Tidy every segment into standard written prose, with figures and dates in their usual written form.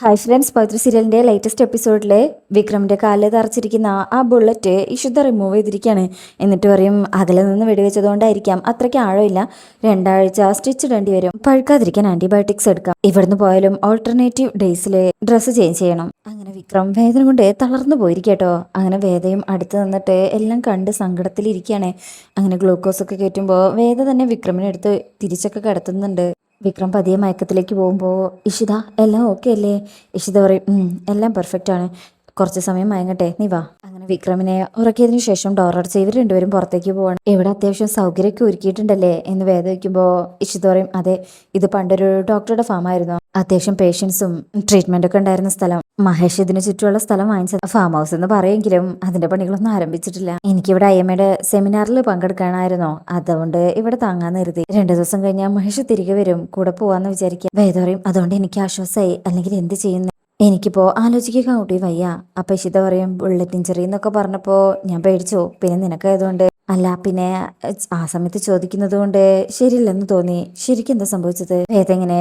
Hi friends, പവിത്ര സീരിയലിൻ്റെ latest എപ്പിസോഡിലെ വിക്രമിൻ്റെ കാലിൽ തറച്ചിരിക്കുന്ന ആ ബുള്ളറ്റ് ഇഷിത റിമൂവ് ചെയ്തിരിക്കുകയാണ്. എന്നിട്ട് പറയും അകലെ നിന്ന് വെടിവെച്ചതുകൊണ്ടായിരിക്കാം അത്രയ്ക്ക് ആഴമില്ല, 2 ആഴ്ച സ്റ്റിച്ച് ഇടേണ്ടി വരും, പഴുക്കാതിരിക്കാൻ ആൻറ്റിബയോട്ടിക്സ് എടുക്കാം, ഇവിടുന്ന് പോയാലും ഓൾട്ടർനേറ്റീവ് ഡേയ്സിൽ ഡ്രസ്സ് ചേഞ്ച് ചെയ്യണം. അങ്ങനെ വിക്രം വേദന കൊണ്ട് തളർന്നു പോയിരിക്കട്ടോ. അങ്ങനെ വേദയും അടുത്ത് നിന്നിട്ട് എല്ലാം കണ്ട് സങ്കടത്തിലിരിക്കുകയാണ്. അങ്ങനെ ഗ്ലൂക്കോസൊക്കെ കയറ്റുമ്പോൾ വേദ തന്നെ വിക്രമിനെ എടുത്ത് തിരിച്ചൊക്കെ കിടത്തുന്നുണ്ട്. വിക്രം പതിയെ മയക്കത്തിലേക്ക് പോകുമ്പോൾ ഇഷിത എല്ലാം ഓക്കെ അല്ലേ? ഇഷിത പറയും എല്ലാം പെർഫെക്റ്റ് ആണ്, കുറച്ച് സമയം മയങ്ങട്ടെ, നീ വാ. അങ്ങനെ വിക്രമിനെ ഉറക്കിയതിനു ശേഷം ഡോർ അടച്ച് ഇവർ രണ്ടുപേരും പുറത്തേക്ക് പോവാണ്. ഇവിടെ അത്യാവശ്യം സൗകര്യമൊക്കെ ഒരുക്കിയിട്ടുണ്ടല്ലേ എന്ന് വേദ വയ്ക്കുമ്പോൾ ഇഷിത പറയും അതെ, ഇത് പണ്ടൊരു ഡോക്ടറുടെ ഫാം ആയിരുന്നു, അത്യാവശ്യം പേഷ്യൻസും ട്രീറ്റ്മെന്റ് ഒക്കെ ഉണ്ടായിരുന്ന സ്ഥലം. മഹേഷ് ഇതിന് ചുറ്റുമുള്ള സ്ഥലം വാങ്ങിച്ചത് ഫാം ഹൗസ് എന്ന് പറയുമെങ്കിലും അതിന്റെ പണികളൊന്നും ആരംഭിച്ചിട്ടില്ല. എനിക്കിവിടെ IMAയുടെ സെമിനാറിൽ പങ്കെടുക്കാനായിരുന്നോ, അതുകൊണ്ട് ഇവിടെ താങ്ങാന്ന് കരുതി. 2 ദിവസം കഴിഞ്ഞാൽ മഹേഷ് തിരികെ വരും, കൂടെ പോവാന്ന് വിചാരിക്കാം. വേദ പറയും അതുകൊണ്ട് എനിക്ക് ആശ്വാസമായി, അല്ലെങ്കിൽ എന്ത് ചെയ്യുന്നു എനിക്കിപ്പോ ആലോചിക്കാൻ കൂട്ടി വയ്യ. അപ്പൊ ഇഷിത പറയും ബുള്ളറ്റ് ഇഞ്ചറി എന്നൊക്കെ പറഞ്ഞപ്പോ ഞാൻ പേടിച്ചു, പിന്നെ നിനക്കായതുകൊണ്ട് അല്ല, പിന്നെ ആ സമയത്ത് ചോദിക്കുന്നത് കൊണ്ട് ശരിയില്ലെന്ന് തോന്നി. ശരിക്കും എന്താ സംഭവിച്ചത്? വേദ ഇങ്ങനെ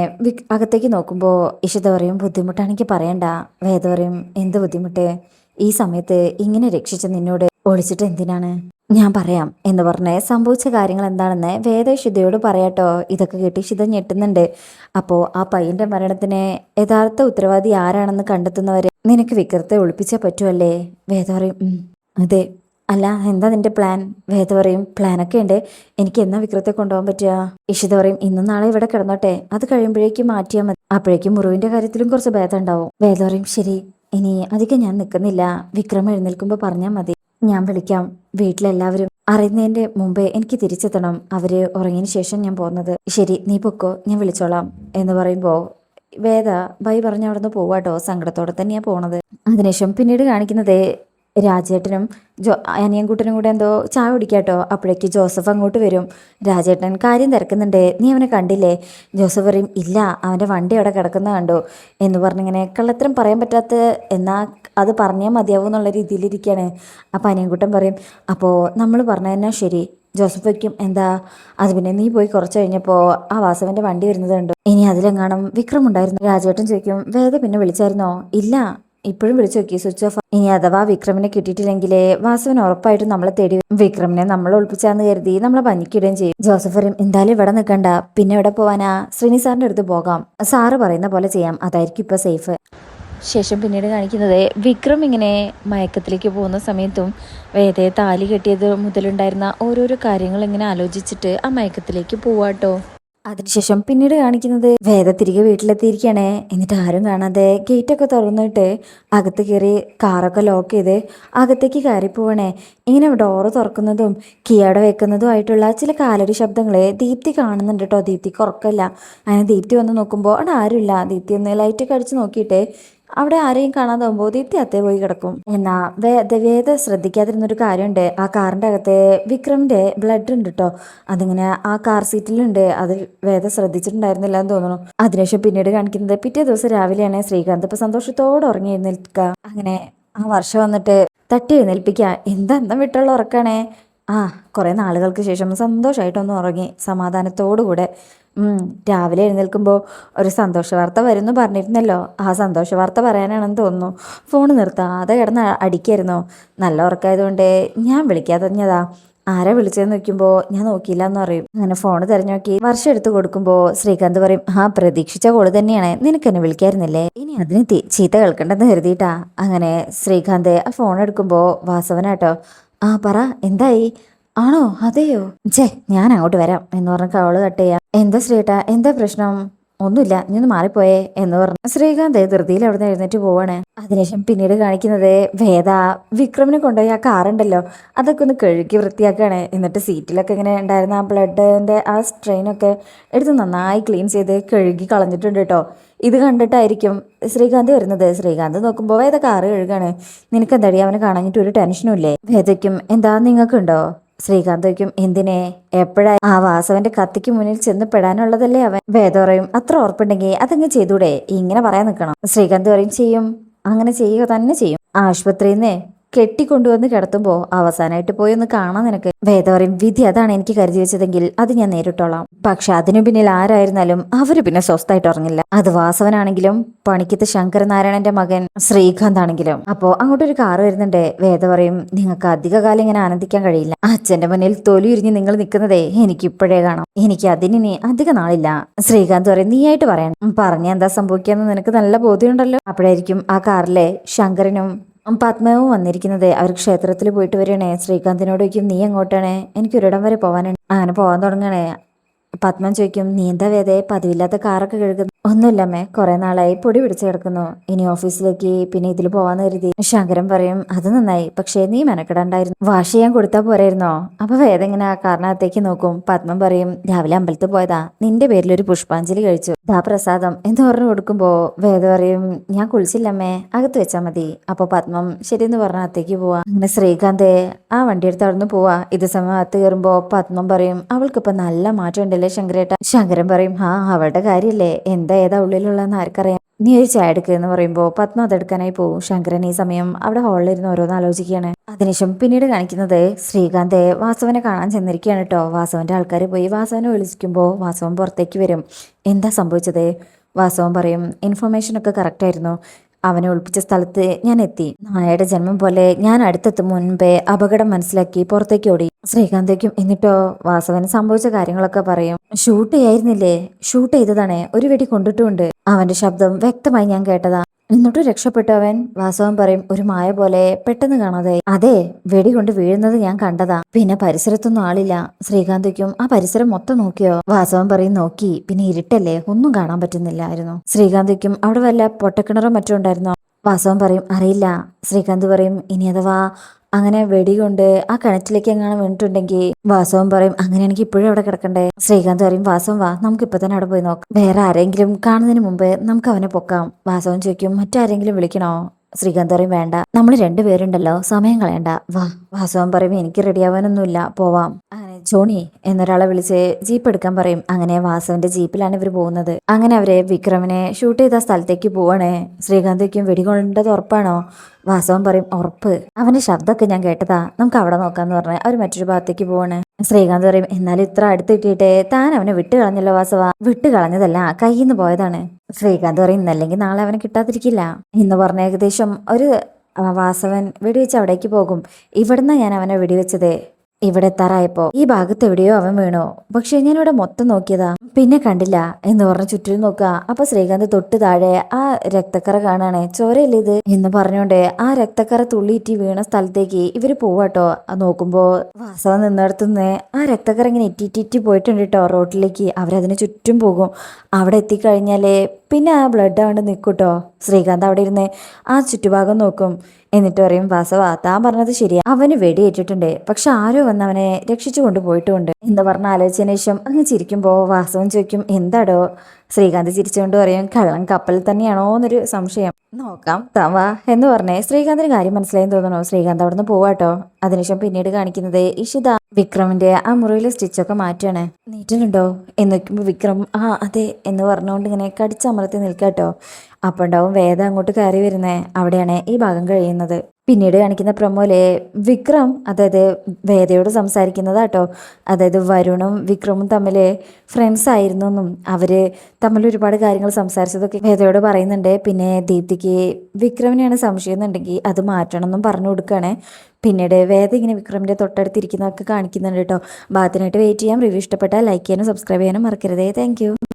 അകത്തേക്ക് നോക്കുമ്പോ ഇഷിത പറയും ബുദ്ധിമുട്ടാണെങ്കിൽ പറയണ്ട. വേദ പറയും എന്ത് ബുദ്ധിമുട്ട്? ഈ സമയത്ത് ഇങ്ങനെ രക്ഷിച്ച നിന്നോട് ഒളിച്ചിട്ട് എന്തിനാണ്? ഞാൻ പറയാം എന്ന് പറഞ്ഞ് സംഭവിച്ച കാര്യങ്ങൾ എന്താണെന്ന് വേദ ഇഷിതയോട് പറയാട്ടോ. ഇതൊക്കെ കേട്ട് ഇഷിത ഞെട്ടുന്നുണ്ട്. അപ്പോ ആ പയ്യന്റെ മരണത്തിന് യഥാർത്ഥ ഉത്തരവാദി ആരാണെന്ന് കണ്ടെത്തുന്നവരെ നിനക്ക് വിക്രത്തെ ഒളിപ്പിച്ചേ പറ്റുമല്ലേ? വേദ പറയും അതെ. അല്ല, എന്താ നിന്റെ പ്ലാൻ? വേദ പറയും പ്ലാനൊക്കെ ഉണ്ട്, എനിക്ക് എന്നാ വിക്രത്തെ കൊണ്ടുപോകാൻ പറ്റുക? ഇഷിത പറയും ഇന്നും നാളെ ഇവിടെ കിടന്നോട്ടെ, അത് കഴിയുമ്പോഴേക്കും മാറ്റിയാൽ മതി, അപ്പോഴേക്കും മുറിവിന്റെ കാര്യത്തിലും കുറച്ച് ഭേദം ഉണ്ടാവും. വേദ പറയും ശരി, ഇനി അധികം ഞാൻ നിൽക്കുന്നില്ല, വിക്രം എഴുന്നേൽക്കുമ്പോൾ പറഞ്ഞാൽ മതി, ഞാൻ വിളിക്കാം. വീട്ടിലെല്ലാവരും അറിയുന്നതിന്റെ മുമ്പേ എനിക്ക് തിരിച്ചെത്തണം, അവര് ഉറങ്ങിയതിന് ശേഷം ഞാൻ പോകുന്നത്. ശരി, നീ പൊക്കോ, ഞാൻ വിളിച്ചോളാം എന്ന് പറയുമ്പോ വേദ ബൈ പറഞ്ഞ് അവിടെ നിന്ന് പോവാട്ടോ. സങ്കടത്തോടെ തന്നെയാ പോണത്. അതിനുശേഷം പിന്നീട് കാണിക്കുന്നത് രാജേട്ടനും അനിയൻകുട്ടനും കൂടെ എന്തോ ചായ കുടിക്കാട്ടോ. അപ്പോഴേക്ക് ജോസഫ് അങ്ങോട്ട് വരും. രാജേട്ടൻ കാര്യം തിരക്കുന്നുണ്ട്, നീ അവനെ കണ്ടില്ലേ? ജോസഫ് പറയും ഇല്ല, അവൻ്റെ വണ്ടി അവിടെ കിടക്കുന്ന കണ്ടു എന്ന് പറഞ്ഞിങ്ങനെ കള്ളത്തരം പറയാൻ പറ്റാത്ത, എന്നാൽ അത് പറഞ്ഞാൽ മതിയാവും എന്നുള്ള രീതിയിലിരിക്കുകയാണ്. അപ്പം അനിയൻകുട്ടൻ പറയും അപ്പോൾ നമ്മൾ പറഞ്ഞതന്നെ ശരി. ജോസഫ് വയ്ക്കും എന്താ? അത് പിന്നെ നീ പോയി കുറച്ച് കഴിഞ്ഞപ്പോൾ ആ വാസവൻ്റെ വണ്ടി വരുന്നത് കണ്ടു, ഇനി അതിലെങ്ങാനും വിക്രം ഉണ്ടായിരുന്നു? രാജേട്ടൻ ചോദിക്കും വേദ പിന്നെ വിളിച്ചായിരുന്നോ? ഇല്ല, ഇപ്പോഴും വിളിച്ചു നോക്കി, സ്വിച്ച് ഓഫ്. ഇനി അഥവാ വിക്രമിനെ കിട്ടിയിട്ടില്ലെങ്കിൽ വാസുവിന് ഉറപ്പായിട്ടും നമ്മളെ തേടി വിക്രമിനെ നമ്മൾ ഒളിപ്പിച്ചാന്ന് കരുതി നമ്മളെ പനിക്കിടുകയും ചെയ്യും. ജോസഫ് പറയും എന്തായാലും ഇവിടെ നിൽക്കണ്ട, പിന്നെ എവിടെ പോവാനാ? ശ്രീനി സാറിന്റെ അടുത്ത് പോകാം, സാറ് പറയുന്ന പോലെ ചെയ്യാം, അതായിരിക്കും ഇപ്പൊ സേഫ്. ശേഷം പിന്നീട് കാണിക്കുന്നത് വിക്രം ഇങ്ങനെ മയക്കത്തിലേക്ക് പോകുന്ന സമയത്തും വേദയെ താലി കെട്ടിയത് മുതലുണ്ടായിരുന്ന ഓരോരോ കാര്യങ്ങൾ ഇങ്ങനെ ആലോചിച്ചിട്ട് ആ മയക്കത്തിലേക്ക് പോവാട്ടോ. അതിനുശേഷം പിന്നീട് കാണിക്കുന്നത് വേദ തിരികെ വീട്ടിലെത്തിയിരിക്കുകയാണ്. എന്നിട്ട് ആരും കാണാതെ ഗേറ്റൊക്കെ തുറന്നിട്ട് അകത്ത് കയറി കാറൊക്കെ ലോക്ക് ചെയ്ത് അകത്തേക്ക് കയറി പോവണേ. ഇങ്ങനെ ഡോറ് തുറക്കുന്നതും കീയോടെ വെക്കുന്നതും ആയിട്ടുള്ള ചില കാലടി ശബ്ദങ്ങളെ ദീപ്തി കാണുന്നുണ്ട് കേട്ടോ. ദീപ്തിക്ക് ഉറക്കമില്ല. അങ്ങനെ ദീപ്തി വന്ന് നോക്കുമ്പോൾ അവിടെ ആരുമില്ല. ദീപ്തി ഒന്ന് ലൈറ്റൊക്കെ അടിച്ച് നോക്കിയിട്ട് അവിടെ ആരെയും കാണാതാവുമ്പോൾ ദീപ്തി അത്തേ പോയി കിടക്കും. എന്നാ വേദ ശ്രദ്ധിക്കാതിരുന്നൊരു കാര്യമുണ്ട്. ആ കാറിൻ്റെ അകത്ത് വിക്രമിൻ്റെ ബ്ലഡ് ഉണ്ട് കേട്ടോ. അതിങ്ങനെ ആ കാർ സീറ്റിലുണ്ട്. അത് വേദ ശ്രദ്ധിച്ചിട്ടുണ്ടായിരുന്നില്ല എന്ന് തോന്നുന്നു. അതിനുശേഷം പിന്നീട് കാണിക്കുന്നത് പിറ്റേ ദിവസം രാവിലെയാണ്. ശ്രീകാന്ത് ഇപ്പൊ സന്തോഷത്തോടെ ഉറങ്ങി എഴുന്നേൽക്കുക. അങ്ങനെ ആ വർഷം വന്നിട്ട് തട്ടി എഴുന്നേൽപ്പിക്കുക. എന്താ വിട്ടുള്ള ഉറക്കാണേ? കുറേ നാളുകൾക്ക് ശേഷം സന്തോഷമായിട്ടൊന്ന് ഉറങ്ങി സമാധാനത്തോടു കൂടെ. രാവിലെ എഴുന്നേൽക്കുമ്പോൾ ഒരു സന്തോഷ വാർത്ത വരുന്നു പറഞ്ഞിരുന്നല്ലോ, ആ സന്തോഷ വാർത്ത പറയാനാണെന്ന് തോന്നുന്നു. ഫോൺ നിർത്താതെ കിടന്ന് അടിക്കായിരുന്നോ. നല്ല ഉറക്കായതുകൊണ്ട് ഞാൻ വിളിക്കാതെ തന്നെയതാ. ആരാ വിളിച്ചതെന്ന് നോക്കുമ്പോൾ ഞാൻ നോക്കിയില്ല എന്ന് പറയും. അങ്ങനെ ഫോൺ തിരഞ്ഞു നോക്കി വർഷം എടുത്ത് കൊടുക്കുമ്പോൾ ശ്രീകാന്ത് പറയും പ്രതീക്ഷിച്ച കോള് തന്നെയാണ്, നിനക്ക് എന്നെ വിളിക്കായിരുന്നില്ലേ, ഇനി അതിന് ചീത്ത കേൾക്കണ്ടെന്ന് കരുതിയിട്ടാ. അങ്ങനെ ശ്രീകാന്ത് ആ ഫോൺ എടുക്കുമ്പോൾ വാസവനാട്ടോ. പറ, എന്തായി? ആണോ? അതെയോ? ഞാൻ അങ്ങോട്ട് വരാം എന്ന് പറഞ്ഞ കോള് കട്ട് ചെയ്യാം. എന്താ ശ്രീയേട്ടാ, എന്താ പ്രശ്നം? ഒന്നുമില്ല, നീ ഒന്ന് മാറിപ്പോയേ എന്ന് പറഞ്ഞു ശ്രീകാന്ത് ധൃതിയിൽ അവിടെ നിന്ന് എഴുന്നേറ്റ് പോവാണ്. അതിനുശേഷം പിന്നീട് കാണിക്കുന്നത് വേദ വിക്രമിനെ കൊണ്ടുപോയി ആ കാറുണ്ടല്ലോ അതൊക്കെ ഒന്ന് കഴുകി വൃത്തിയാക്കുകയാണ്. എന്നിട്ട് സീറ്റിലൊക്കെ ഇങ്ങനെ ഉണ്ടായിരുന്ന ആ ബ്ലഡിന്റെ ആ സ്ട്രെയിനൊക്കെ എടുത്ത് നന്നായി ക്ലീൻ ചെയ്ത് കഴുകി കളഞ്ഞിട്ടുണ്ട് കേട്ടോ. ഇത് കണ്ടിട്ടായിരിക്കും ശ്രീകാന്ത് വരുന്നത്. ശ്രീകാന്ത് നോക്കുമ്പോൾ വേദ കാറ് കഴുകാണ്. നിനക്ക് എന്താടി അവനെ കാണാഞ്ഞിട്ട് ഒരു ടെൻഷനും ഇല്ലേ? വേദയ്ക്കും എന്താ നിങ്ങൾക്കുണ്ടോ? ശ്രീകാന്ത് വയ്ക്കും എന്തിനെ? എപ്പോഴാ ആ വാസവന്റെ കത്തിക്ക് മുന്നിൽ ചെന്ന് പെടാനുള്ളതല്ലേ അവൻ. വേദ പറയും അത്ര ഉറപ്പുണ്ടെങ്കിൽ അതങ്ങ് ചെയ്തൂടെ, ഇങ്ങനെ പറയാൻ നിൽക്കണം. ശ്രീകാന്ത് പറയും ചെയ്യും, അങ്ങനെ ചെയ്യുക തന്നെ ചെയ്യും. ആശുപത്രിയിൽ നിന്ന് കെട്ടിക്കൊണ്ടുവന്ന് കിടത്തുമ്പോൾ അവസാനമായിട്ട് പോയി ഒന്ന് കാണാൻ നിനക്ക്. വേദ പറയും, വിധി അതാണ് എനിക്ക് കരുതി വെച്ചതെങ്കിൽ അത് ഞാൻ നേരിട്ടോളാം. പക്ഷെ അതിനു പിന്നിൽ ആരായിരുന്നാലും അവര് പിന്നെ സ്വസ്ഥമായിട്ട് ഉറങ്ങില്ല. അത് വാസവനാണെങ്കിലും പണിക്കത്ത് ശങ്കരനാരായണന്റെ മകൻ ശ്രീകാന്ത് ആണെങ്കിലും. അപ്പോ അങ്ങോട്ടൊരു കാറ് വരുന്നുണ്ട്. വേദ പറയും, നിങ്ങൾക്ക് അധിക കാലം ഇങ്ങനെ ആനന്ദിക്കാൻ കഴിയില്ല. അച്ഛന്റെ മുന്നിൽ തൊലി ഉരിഞ്ഞ് നിങ്ങൾ നിൽക്കുന്നതേ എനിക്ക് ഇപ്പോഴേ കാണാം. എനിക്ക് അതിനി അധിക നാളില്ല. ശ്രീകാന്ത് പറയും, നീയായിട്ട് പറയാൻ പറഞ്ഞ എന്താ സംഭവിക്കാന്ന് നിനക്ക് നല്ല ബോധ്യമുണ്ടല്ലോ. അപ്പോഴായിരിക്കും ആ കാറിലെ ശങ്കരനും പത്മവും വന്നിരിക്കുന്നത്. അവർ ക്ഷേത്രത്തിൽ പോയിട്ട് വരികയാണേ. ശ്രീകാന്തിനോട് ചോദിക്കും, നീ എങ്ങോട്ടാണ്? എനിക്കൊരിടം വരെ പോകാനുണ്ട്. അങ്ങനെ പോകാൻ തുടങ്ങണേ. പത്മൻ ചോദിക്കും, നീ എന്താ വേദേ പതിവില്ലാത്ത കാറൊക്കെ കഴുകുന്നു? ഒന്നുമില്ലമ്മേ, കുറെ നാളായി പൊടി പിടിച്ച് കിടക്കുന്നു. ഇനി ഓഫീസിലേക്ക് പിന്നെ ഇതിൽ പോവാന്ന് കരുതി. ശങ്കരൻ പറയും, അത് നന്നായി, പക്ഷേ നീ മെനക്കെടണ്ടായിരുന്നു. വാഷ് ചെയ്യാൻ കൊടുത്താ പോരായിരുന്നോ? അപ്പൊ വേദ ഇങ്ങനെ ആ കാറിനകത്തേക്ക് നോക്കും. പത്മൻ പറയും, രാവിലെ അമ്പലത്തിൽ പോയതാ, നിന്റെ പേരിൽ ഒരു പുഷ്പാഞ്ജലി കഴിച്ചു, ദാ പ്രസാദം എന്ന് പറഞ്ഞു കൊടുക്കുമ്പോ വേദ പറയും, ഞാൻ കുളിച്ചില്ലമ്മേ, അകത്ത് വെച്ചാ മതി. അപ്പൊ പത്മം ശരിയെന്ന് പറഞ്ഞ അകത്തേക്ക് പോവാ. അങ്ങനെ ശ്രീകാന്ത് ആ വണ്ടി എടുത്ത് അവിടെ നിന്ന് പോവാ. ഇത് സമയം അകത്ത് കയറുമ്പോ പത്മം പറയും, അവൾക്കിപ്പോ നല്ല മാറ്റം ഉണ്ടല്ലേ ശങ്കരേട്ട. ശങ്കരൻ പറയും, ആ അവളുടെ കാര്യല്ലേ, എന്താ ഏതാ ഉള്ളിലുള്ളതെന്ന് ആർക്കറിയാം, നീ ഒരു ചായ എടുക്കുക എന്ന് പറയുമ്പോൾ പത്മ അതെടുക്കാനായി പോവും. ശങ്കരൻ ഈ സമയം അവിടെ ഹാളിലിരുന്ന് ഓരോന്ന് ആലോചിക്കുകയാണ്. അതിനുശേഷം പിന്നീട് കാണിക്കുന്നത് ശ്രീകാന്ത് വാസവനെ കാണാൻ ചെന്നിരിക്കുകയാണ് കേട്ടോ. വാസവന്റെ ആൾക്കാർ പോയി വാസവനെ വിളിക്കുമ്പോൾ വാസവൻ പുറത്തേക്ക് വരും. എന്താ സംഭവിച്ചത്? വാസവൻ പറയും, ഇൻഫർമേഷൻ ഒക്കെ കറക്റ്റ് ആയിരുന്നു, അവനെ ഒളിപ്പിച്ച സ്ഥലത്ത് ഞാൻ എത്തി. നായയുടെ ജന്മം പോലെ ഞാൻ അടുത്തെത്തും മുൻപേ അപകടം മനസ്സിലാക്കി പുറത്തേക്ക് ഓടി. ശ്രീകാന്തയ്ക്കും എന്നിട്ടോ വാസവന് സംഭവിച്ച കാര്യങ്ങളൊക്കെ പറയും. ഷൂട്ട് ചെയ്യായിരുന്നില്ലേ? ഷൂട്ട് ചെയ്തതാണേ, ഒരു വെടി കൊണ്ടിട്ടുമുണ്ട്. അവന്റെ ശബ്ദം വ്യക്തമായി ഞാൻ കേട്ടതാ. എന്നിട്ടും രക്ഷപ്പെട്ടു അവൻ. വാസവൻ പറയും, ഒരു മായ പോലെ പെട്ടെന്ന് കാണാതെ. അതെ, വെടി കൊണ്ട് വീഴുന്നത് ഞാൻ കണ്ടതാ. പിന്നെ പരിസരത്തൊന്നും ആളില്ല. ശ്രീകാന്തിക്കും ആ പരിസരം മൊത്തം നോക്കിയോ? വാസവൻ പറയും, നോക്കി, പിന്നെ ഇരുട്ടല്ലേ, ഒന്നും കാണാൻ പറ്റുന്നില്ലായിരുന്നു. ശ്രീകാന്തിക്കും അവിടെ വല്ല പൊട്ടക്കിണറോ മറ്റോ ഉണ്ടായിരുന്നോ? വാസവൻ പറയും, അറിയില്ല. ശ്രീകാന്ത് പറയും, ഇനി അഥവാ അങ്ങനെ വെടി കൊണ്ട് ആ കിണറ്റിലേക്ക് എങ്ങനെ വീണിട്ടുണ്ടെങ്കിൽ? വാസവൻ പറയും, അങ്ങനെയാണെങ്കിൽ ഇപ്പോഴും അവിടെ കിടക്കണ്ടേ? ശ്രീകാന്ത് പറയും, വാസവൻ വാ, നമുക്ക് ഇപ്പൊ തന്നെ അവിടെ പോയി നോക്കാം. വേറെ ആരെങ്കിലും കാണുന്നതിന് മുമ്പ് നമുക്ക് അവനെ പൊക്കാം. വാസവൻ ചോദിക്കും, മറ്റാരെങ്കിലും വിളിക്കണോ? ശ്രീകാന്ത് പറയും, വേണ്ട, നമ്മൾ രണ്ടുപേരുണ്ടല്ലോ, സമയം കളയണ്ട, വാ. വാസവൻ പറയും, എനിക്ക് റെഡിയാവാനൊന്നുമില്ല, പോവാം. അങ്ങനെ ജോണി എന്നൊരാളെ വിളിച്ച് ജീപ്പ് എടുക്കാൻ പറയും. അങ്ങനെ വാസവന്റെ ജീപ്പിലാണ് ഇവർ പോകുന്നത്. അങ്ങനെ അവരെ വിക്രമിനെ ഷൂട്ട് ചെയ്ത സ്ഥലത്തേക്ക് പോവാണേ. ശ്രീകാന്തിക്കും വെടികൊണ്ടത് ഉറപ്പാണോ? വാസവൻ പറയും, ഉറപ്പ്, അവന്റെ ശബ്ദമൊക്കെ ഞാൻ കേട്ടതാ, നമുക്ക് അവിടെ നോക്കാന്ന് പറഞ്ഞ് അവർ മറ്റൊരു ഭാഗത്തേക്ക് പോവാണ്. ശ്രീകാന്ത് പറയും, എന്നാലും ഇത്ര അടുത്തിട്ടിട്ട് താൻ അവനെ വിട്ട് കളഞ്ഞല്ലോ വാസവ. വിട്ട് കളഞ്ഞതല്ല, കയ്യിൽ നിന്ന് പോയതാണ്. ശ്രീകാന്ത് പറയും, ഇന്നല്ലെങ്കിൽ നാളെ അവനെ കിട്ടാതിരിക്കില്ല എന്ന് പറഞ്ഞ ഏകദേശം ഒരു വാസവൻ വെടിവെച്ച് അവിടേക്ക് പോകും. ഇവിടുന്ന് ഞാൻ അവനെ വെടിവെച്ചത്. ഇവിടെ എത്താറായപ്പോ ഈ ഭാഗത്ത് എവിടെയോ അവൻ വീണു, പക്ഷെ ഞാനിവിടെ മൊത്തം നോക്കിയതാ, പിന്നെ കണ്ടില്ല എന്ന് പറഞ്ഞ് ചുറ്റിലും നോക്കുക. അപ്പൊ ശ്രീകാന്ത് തൊട്ട് താഴെ ആ രക്തക്കറ കാണാണ്. ചോരയല്ലേ ഇത് എന്ന് പറഞ്ഞോണ്ട് ആ രക്തക്കറ തുള്ളിയിറ്റി വീണ സ്ഥലത്തേക്ക് ഇവര് പോവാട്ടോ. നോക്കുമ്പോ വാസവൻ നിന്നിടത്തുനിന്ന് ആ രക്തക്കറ ഇങ്ങനെ ഇറ്റിറ്റി പോയിട്ടുണ്ട് കേട്ടോ റോട്ടിലേക്ക്. അവരതിന് ചുറ്റും പോകും. അവിടെ എത്തിക്കഴിഞ്ഞാല് പിന്നെ ആ ബ്ലഡ് അവിടെ നിൽക്കൂട്ടോ. ശ്രീകാന്ത് അവിടെ ഇരുന്ന് ആ ചുറ്റുഭാഗം നോക്കും. എന്നിട്ട് പറയും, വാസവ, താൻ പറഞ്ഞത് ശരിയാ, അവന് വെടിയേറ്റിട്ടുണ്ട്, പക്ഷെ ആരോ വന്ന് അവനെ രക്ഷിച്ചു കൊണ്ടുപോയിട്ടുമുണ്ട് എന്ന് പറഞ്ഞ ആലോചിച്ചതിന് ശേഷം അങ്ങ് ചിരിക്കുമ്പോൾ വാസവൻ ചോദിക്കും, എന്താടോ? ശ്രീകാന്ത് ചിരിച്ചുകൊണ്ട് പറയും, കള്ളൻ കപ്പലിൽ തന്നെയാണോ എന്നൊരു സംശയം. നോക്കാം, തവാ എന്ന് പറഞ്ഞേ ശ്രീകാന്തിന് കാര്യം മനസ്സിലായെന്ന് തോന്നണോ. ശ്രീകാന്ത് അവിടെ നിന്ന് പോവാട്ടോ. അതിനുശേഷം പിന്നീട് കാണിക്കുന്നത് ഇഷിത വിക്രമിന്റെ ആ മുറിയിലെ സ്റ്റിച്ചൊക്കെ മാറ്റാണ്. നീറ്റിലുണ്ടോ എന്ന് വെക്കുമ്പോൾ വിക്രം ആ അതെ എന്ന് പറഞ്ഞുകൊണ്ട് ഇങ്ങനെ കടിച്ചമർത്തി നിൽക്കാട്ടോ. അപ്പോൾ ഉണ്ടാവും വേദ അങ്ങോട്ട് കയറി വരുന്നേ. അവിടെയാണ് ഈ ഭാഗം കഴിയുന്നത്. പിന്നീട് കാണിക്കുന്ന പ്രൊമോയിലെ വിക്രം അതായത് വേദയോട് സംസാരിക്കുന്നതാട്ടോ. അതായത് വരുണും വിക്രമും തമ്മിൽ ഫ്രണ്ട്സ് ആയിരുന്നു എന്നും അവര് തമ്മിൽ ഒരുപാട് കാര്യങ്ങൾ സംസാരിച്ചതൊക്കെ വേദയോട് പറയുന്നുണ്ട്. പിന്നെ ദീപ്തിക്ക് വിക്രമിനെയാണ് സംശയം എന്നുണ്ടെങ്കിൽ അത് മാറ്റണം എന്നും പറഞ്ഞു കൊടുക്കുകയാണ്. പിന്നീട് വേദ ഇങ്ങനെ വിക്രമിന്റെ തൊട്ടടുത്തിരിക്കുന്നതൊക്കെ കാണിക്കുന്നുണ്ട് കേട്ടോ. ഭാഗത്തിനായിട്ട് വെയിറ്റ് ചെയ്യാം. റിവ്യൂ ഇഷ്ടപ്പെട്ടാൽ ലൈക്ക് ചെയ്യാനും സബ്സ്ക്രൈബ് ചെയ്യാനും മറക്കരുതേ. താങ്ക്